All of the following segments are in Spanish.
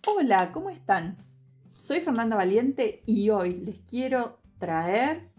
Hola, ¿cómo están? Soy Fernanda Valiente y hoy les quiero traer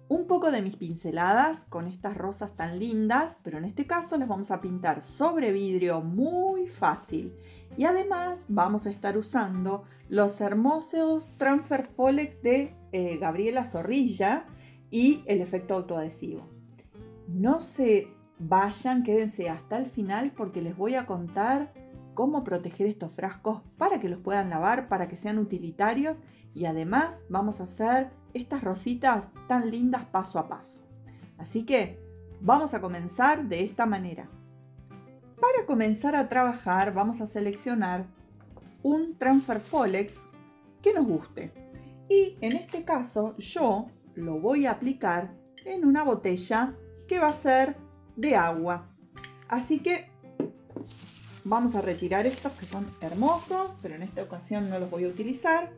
un poco de mis pinceladas con estas rosas tan lindas, pero en este caso las vamos a pintar sobre vidrio muy fácil. Y además vamos a estar usando los hermosos Transfer Folex de Gabriela Zorrilla y el efecto autoadhesivo. No se vayan, quédense hasta el final porque les voy a contar cómo proteger estos frascos para que los puedan lavar, para que sean utilitarios, y además vamos a hacer estas rositas tan lindas paso a paso. Así que vamos a comenzar de esta manera. Para comenzar a trabajar vamos a seleccionar un Transfer Folex que nos guste, y en este caso yo lo voy a aplicar en una botella que va a ser de agua. Así que vamos a retirar estos que son hermosos, pero en esta ocasión no los voy a utilizar.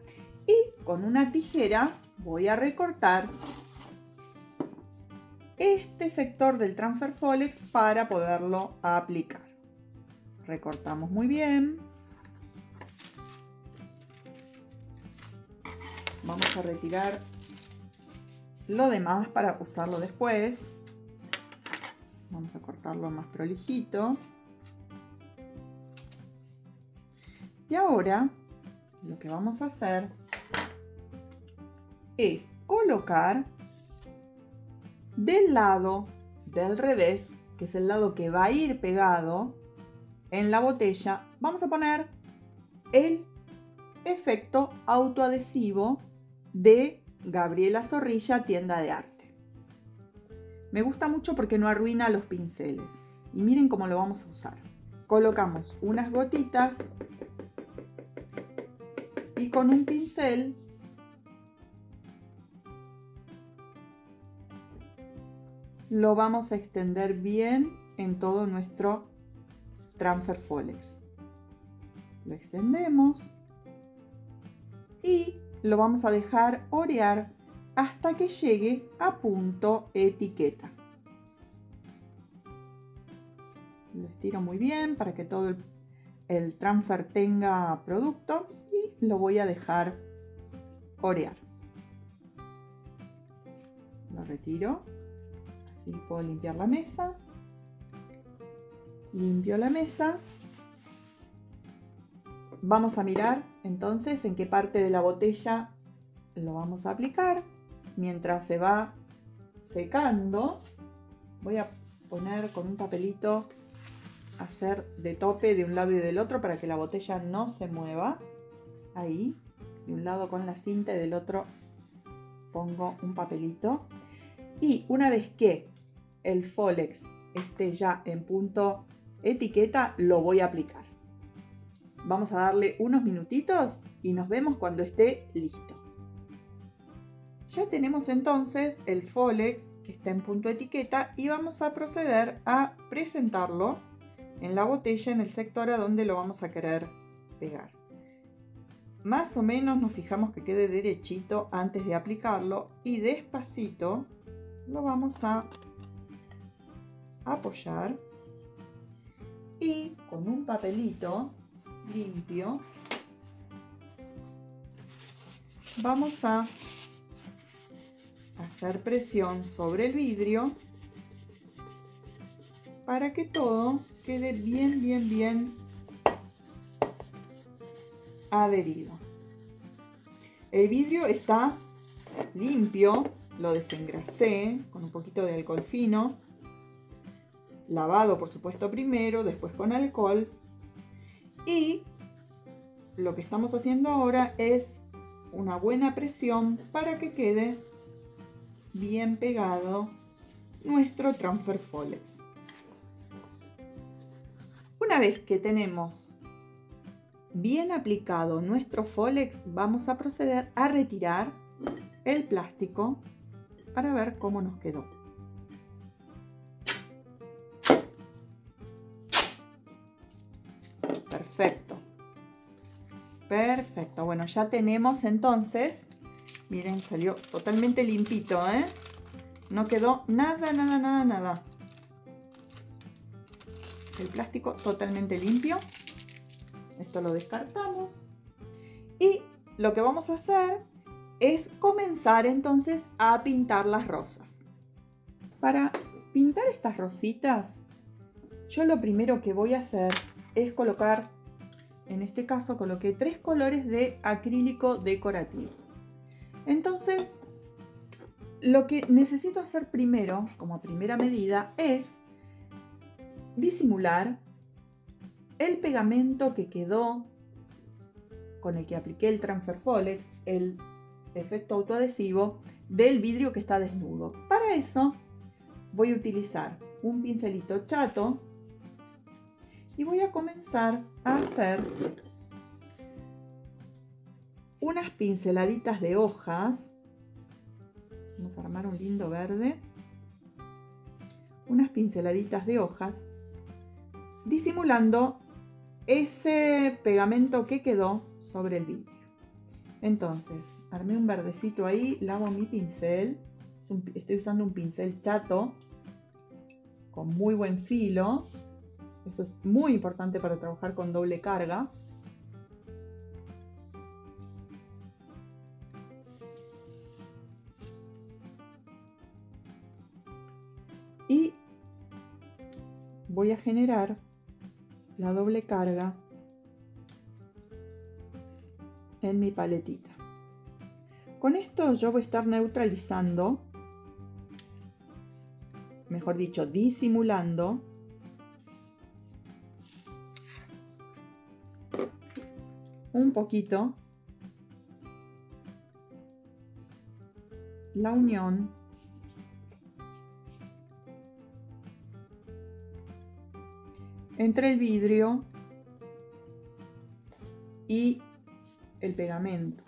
Y con una tijera voy a recortar este sector del Transfer Folex para poderlo aplicar. Recortamos muy bien. Vamos a retirar lo demás para usarlo después. Vamos a cortarlo más prolijito. Y ahora lo que vamos a hacer es colocar del lado del revés, que es el lado que va a ir pegado en la botella, vamos a poner el efecto autoadhesivo de Gabriela Zorrilla Tienda de Arte. Me gusta mucho porque no arruina los pinceles. Y miren cómo lo vamos a usar. Colocamos unas gotitas y con un pincel lo vamos a extender bien en todo nuestro Transfer Folex. Lo extendemos y lo vamos a dejar orear hasta que llegue a punto etiqueta. Lo estiro muy bien para que todo el transfer tenga producto y lo voy a dejar orear. Lo retiro, así puedo limpiar la mesa. Limpio la mesa. Vamos a mirar entonces en qué parte de la botella lo vamos a aplicar. Mientras se va secando, voy a poner con un papelito, hacer de tope de un lado y del otro para que la botella no se mueva. Ahí, de un lado con la cinta y del otro pongo un papelito. Y una vez que el Folex esté ya en punto etiqueta, lo voy a aplicar. Vamos a darle unos minutitos y nos vemos cuando esté listo. Ya tenemos entonces el Folex que está en punto etiqueta y vamos a proceder a presentarlo en la botella en el sector a donde lo vamos a querer pegar. Más o menos nos fijamos que quede derechito antes de aplicarlo y despacito lo vamos a apoyar y con un papelito limpio vamos a hacer presión sobre el vidrio para que todo quede bien adherido. El vidrio está limpio, lo desengrasé con un poquito de alcohol fino, lavado por supuesto primero, después con alcohol, y lo que estamos haciendo ahora es una buena presión para que quede bien pegado nuestro Transfer Folex. Una vez que tenemos bien aplicado nuestro Folex, vamos a proceder a retirar el plástico para ver cómo nos quedó. Perfecto. Perfecto. Bueno, ya tenemos entonces, miren, salió totalmente limpito, ¿eh? No quedó nada. El plástico totalmente limpio. Esto lo descartamos. Y lo que vamos a hacer es comenzar entonces a pintar las rosas. Para pintar estas rositas, yo lo primero que voy a hacer es colocar, en este caso coloqué 3 colores de acrílico decorativo. Entonces, lo que necesito hacer primero, como primera medida, es disimular el pegamento que quedó con el que apliqué el Transfer Folex, el efecto autoadhesivo del vidrio que está desnudo. Para eso voy a utilizar un pincelito chato y voy a comenzar a hacer unas pinceladitas de hojas. Vamos a armar un lindo verde. Unas pinceladitas de hojas, disimulando ese pegamento que quedó sobre el vidrio. Entonces, armé un verdecito ahí, lavo mi pincel. Estoy usando un pincel chato con muy buen filo. Eso es muy importante para trabajar con doble carga. Y voy a generar la doble carga en mi paletita. Con esto yo voy a estar neutralizando, mejor dicho, disimulando un poquito la unión entre el vidrio y el pegamento.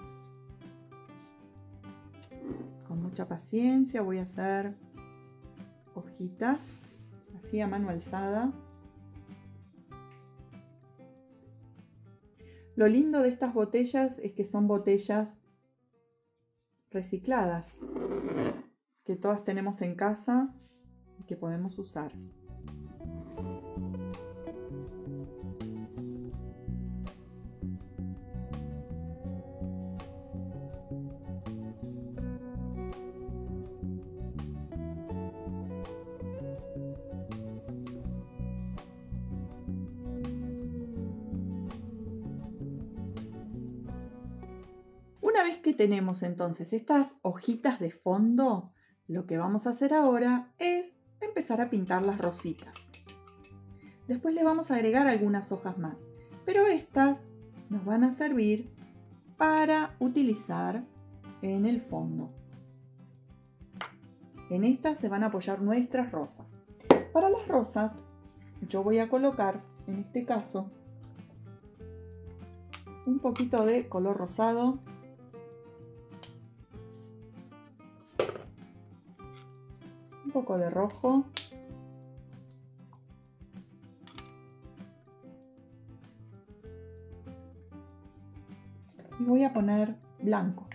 Con mucha paciencia voy a hacer hojitas así a mano alzada. Lo lindo de estas botellas es que son botellas recicladas, que todas tenemos en casa y que podemos usar. Una vez que tenemos entonces estas hojitas de fondo, lo que vamos a hacer ahora es empezar a pintar las rositas. Después le vamos a agregar algunas hojas más, pero estas nos van a servir para utilizar en el fondo. En estas se van a apoyar nuestras rosas. Para las rosas yo voy a colocar, en este caso, un poquito de color rosado. Un poco de rojo. Y voy a poner blanco.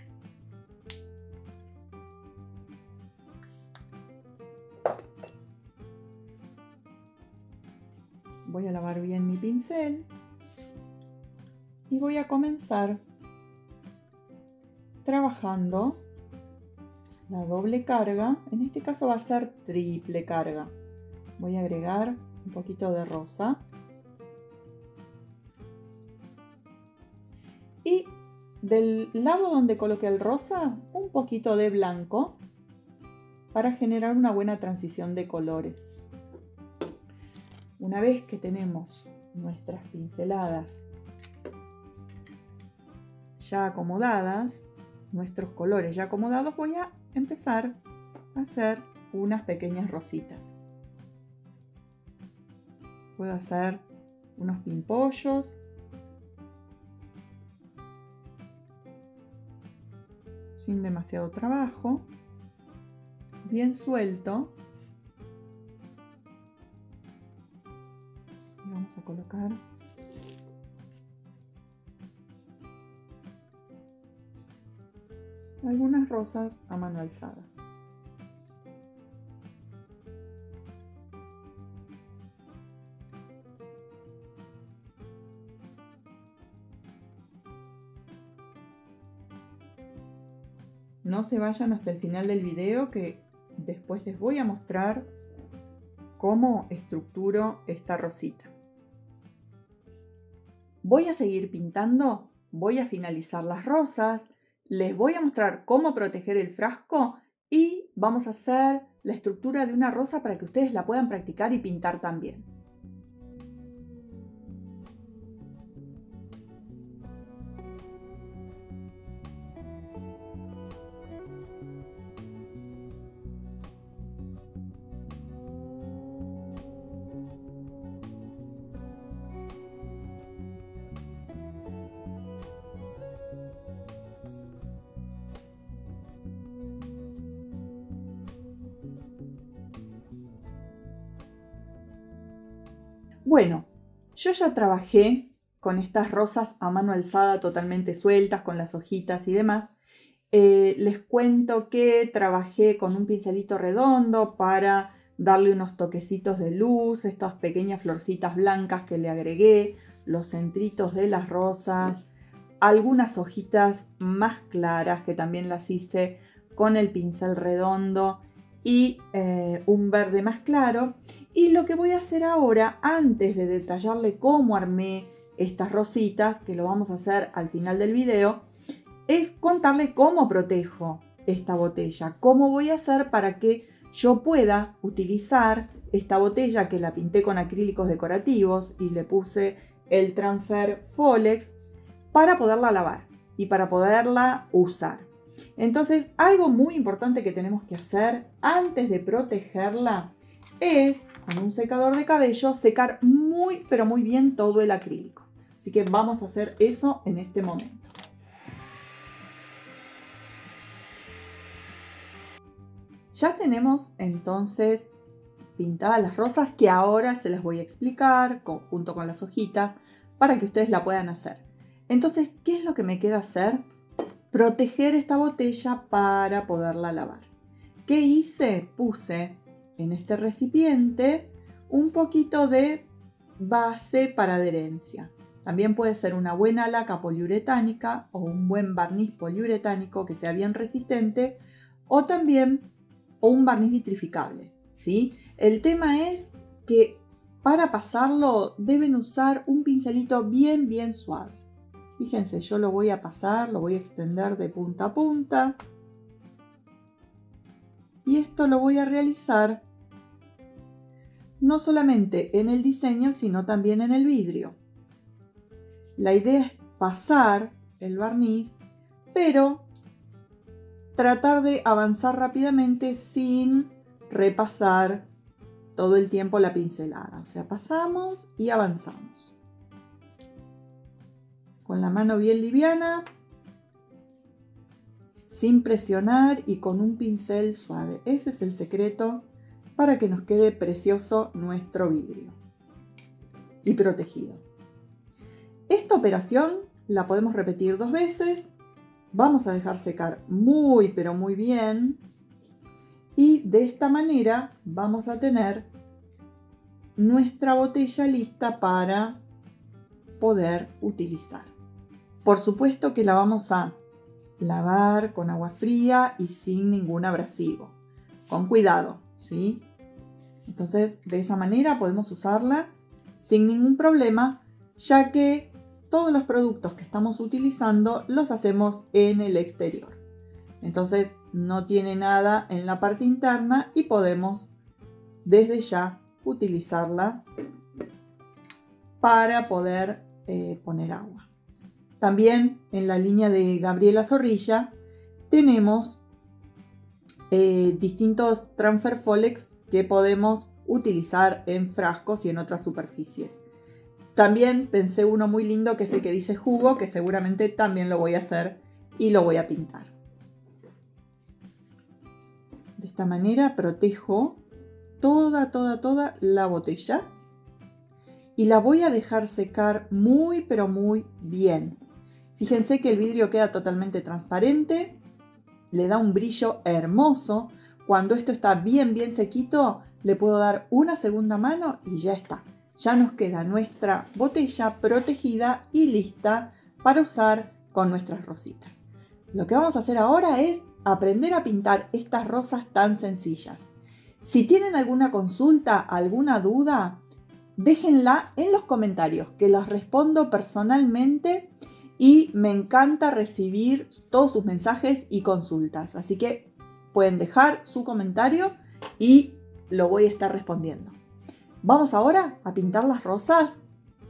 Voy a lavar bien mi pincel. Y voy a comenzar trabajando la doble carga. En este caso va a ser triple carga. Voy a agregar un poquito de rosa. Y del lado donde coloqué el rosa, un poquito de blanco para generar una buena transición de colores. Una vez que tenemos nuestras pinceladas ya acomodadas, nuestros colores ya acomodados, voy a empezar a hacer unas pequeñas rositas. Puedo hacer unos pimpollos, sin demasiado trabajo, bien suelto. Y vamos a colocar algunas rosas a mano alzada. no se vayan hasta el final del video, que después les voy a mostrar cómo estructuro esta rosita. Voy a seguir pintando, voy a finalizar las rosas, les voy a mostrar cómo proteger el frasco y vamos a hacer la estructura de una rosa para que ustedes la puedan practicar y pintar también. Bueno, yo ya trabajé con estas rosas a mano alzada totalmente sueltas, con las hojitas y demás. Les cuento que trabajé con un pincelito redondo para darle unos toquecitos de luz, estas pequeñas florcitas blancas que le agregué, los centritos de las rosas, algunas hojitas más claras que también las hice con el pincel redondo y un verde más claro. Y lo que voy a hacer ahora, antes de detallarle cómo armé estas rositas, que lo vamos a hacer al final del video, es contarle cómo protejo esta botella, cómo voy a hacer para que yo pueda utilizar esta botella, que la pinté con acrílicos decorativos y le puse el transfer Folex para poderla lavar y para poderla usar. Entonces, algo muy importante que tenemos que hacer antes de protegerla es, con un secador de cabello, secar muy pero muy bien todo el acrílico. Así que vamos a hacer eso en este momento. Ya tenemos entonces pintadas las rosas, que ahora se las voy a explicar junto con las hojitas para que ustedes la puedan hacer. Entonces, ¿qué es lo que me queda hacer? Proteger esta botella para poderla lavar. ¿Qué hice? Puse en este recipiente un poquito de base para adherencia. También puede ser una buena laca poliuretánica o un buen barniz poliuretánico que sea bien resistente, o también un barniz vitrificable, ¿sí? El tema es que para pasarlo deben usar un pincelito bien suave. Fíjense, yo lo voy a pasar, lo voy a extender de punta a punta. Y esto lo voy a realizar no solamente en el diseño, sino también en el vidrio. La idea es pasar el barniz, pero tratar de avanzar rápidamente sin repasar todo el tiempo la pincelada. O sea, pasamos y avanzamos. Con la mano bien liviana, sin presionar y con un pincel suave. Ese es el secreto para que nos quede precioso nuestro vidrio y protegido. Esta operación la podemos repetir 2 veces. Vamos a dejar secar muy pero muy bien. Y de esta manera vamos a tener nuestra botella lista para poder utilizar. Por supuesto que la vamos a lavar con agua fría y sin ningún abrasivo. Con cuidado, ¿sí? Entonces, de esa manera podemos usarla sin ningún problema, ya que todos los productos que estamos utilizando los hacemos en el exterior. Entonces, no tiene nada en la parte interna y podemos desde ya utilizarla para poder poner agua. También en la línea de Gabriela Zorrilla tenemos distintos transfer Folex que podemos utilizar en frascos y en otras superficies. También pensé uno muy lindo que es el que dice jugo, que seguramente también lo voy a hacer y lo voy a pintar. De esta manera protejo toda la botella y la voy a dejar secar muy pero muy bien. Fíjense que el vidrio queda totalmente transparente, le da un brillo hermoso. Cuando esto está bien sequito, le puedo dar una segunda mano y ya está. Ya nos queda nuestra botella protegida y lista para usar con nuestras rositas. Lo que vamos a hacer ahora es aprender a pintar estas rosas tan sencillas. Si tienen alguna consulta, alguna duda, déjenla en los comentarios, que los respondo personalmente y me encanta recibir todos sus mensajes y consultas. Así que pueden dejar su comentario y lo voy a estar respondiendo. Vamos ahora a pintar las rosas.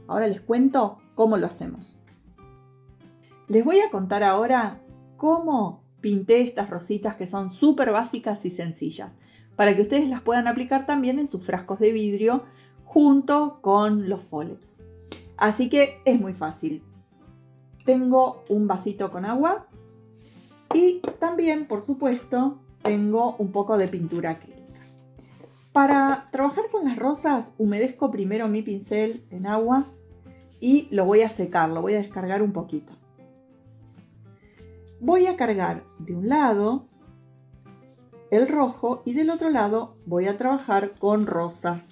Ahora les cuento cómo lo hacemos. Les voy a contar ahora cómo pinté estas rositas que son súper básicas y sencillas, para que ustedes las puedan aplicar también en sus frascos de vidrio junto con los Folex. Así que es muy fácil. Tengo un vasito con agua y también, por supuesto, tengo un poco de pintura acrílica. Para trabajar con las rosas, humedezco primero mi pincel en agua y lo voy a secar, lo voy a descargar un poquito. Voy a cargar de un lado el rojo y del otro lado voy a trabajar con rosa.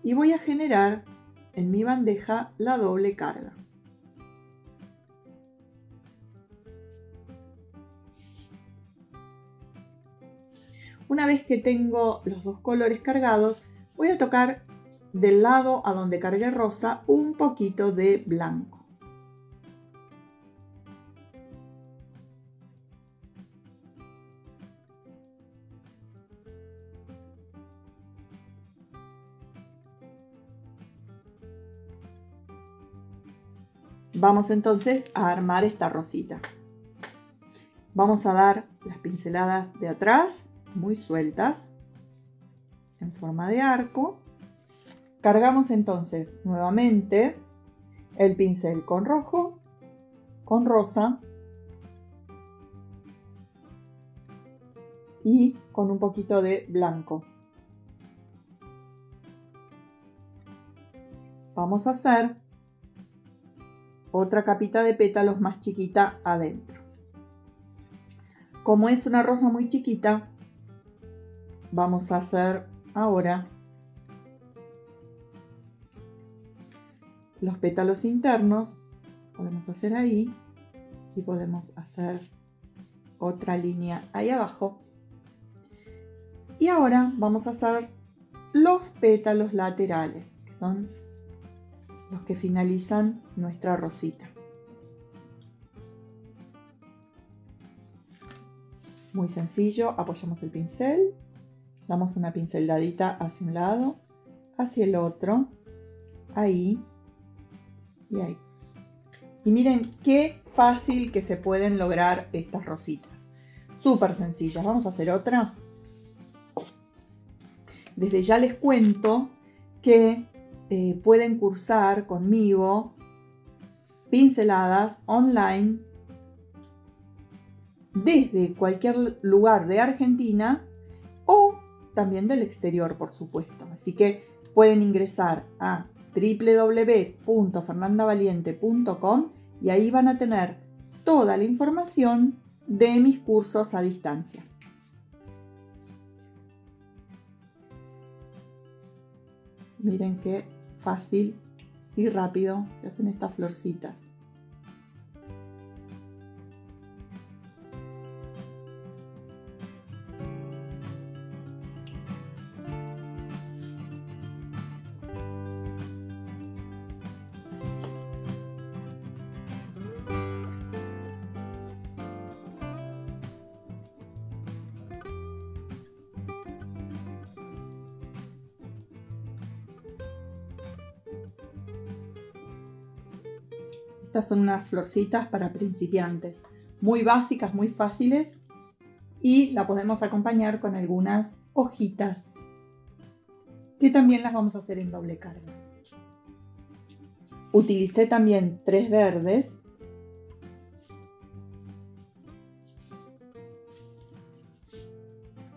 Y voy a generar en mi bandeja la doble carga. Una vez que tengo los dos colores cargados, voy a tocar del lado a donde cargué rosa un poquito de blanco. Vamos entonces a armar esta rosita. Vamos a dar las pinceladas de atrás, muy sueltas, en forma de arco. Cargamos entonces nuevamente el pincel con rojo, con rosa y con un poquito de blanco. Vamos a hacer otra capita de pétalos más chiquita adentro. Como es una rosa muy chiquita, vamos a hacer ahora los pétalos internos. Podemos hacer ahí y podemos hacer otra línea ahí abajo. Y ahora vamos a hacer los pétalos laterales, que son los que finalizan nuestra rosita. Muy sencillo, apoyamos el pincel, damos una pinceladita hacia un lado, hacia el otro, ahí y ahí. Y miren qué fácil que se pueden lograr estas rositas. Súper sencillas. Vamos a hacer otra. Desde ya les cuento que pueden cursar conmigo pinceladas online desde cualquier lugar de Argentina o también del exterior, por supuesto. Así que pueden ingresar a www.fernandavaliente.com y ahí van a tener toda la información de mis cursos a distancia. Miren qué fácil y rápido se hacen estas florcitas. Estas son unas florcitas para principiantes, muy básicas, muy fáciles, y la podemos acompañar con algunas hojitas que también las vamos a hacer en doble carga. Utilicé también 3 verdes.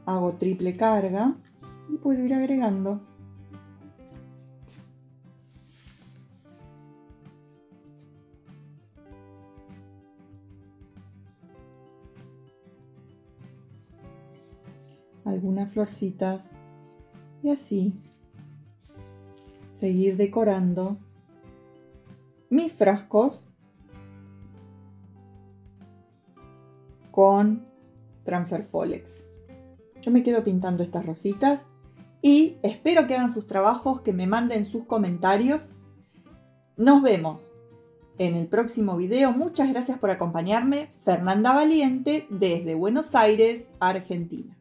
Hago triple carga y puedo ir agregando. Algunas florcitas y así seguir decorando mis frascos con Transfer Folex. Yo me quedo pintando estas rositas y espero que hagan sus trabajos, que me manden sus comentarios. Nos vemos en el próximo video. Muchas gracias por acompañarme. Fernanda Valiente desde Buenos Aires, Argentina.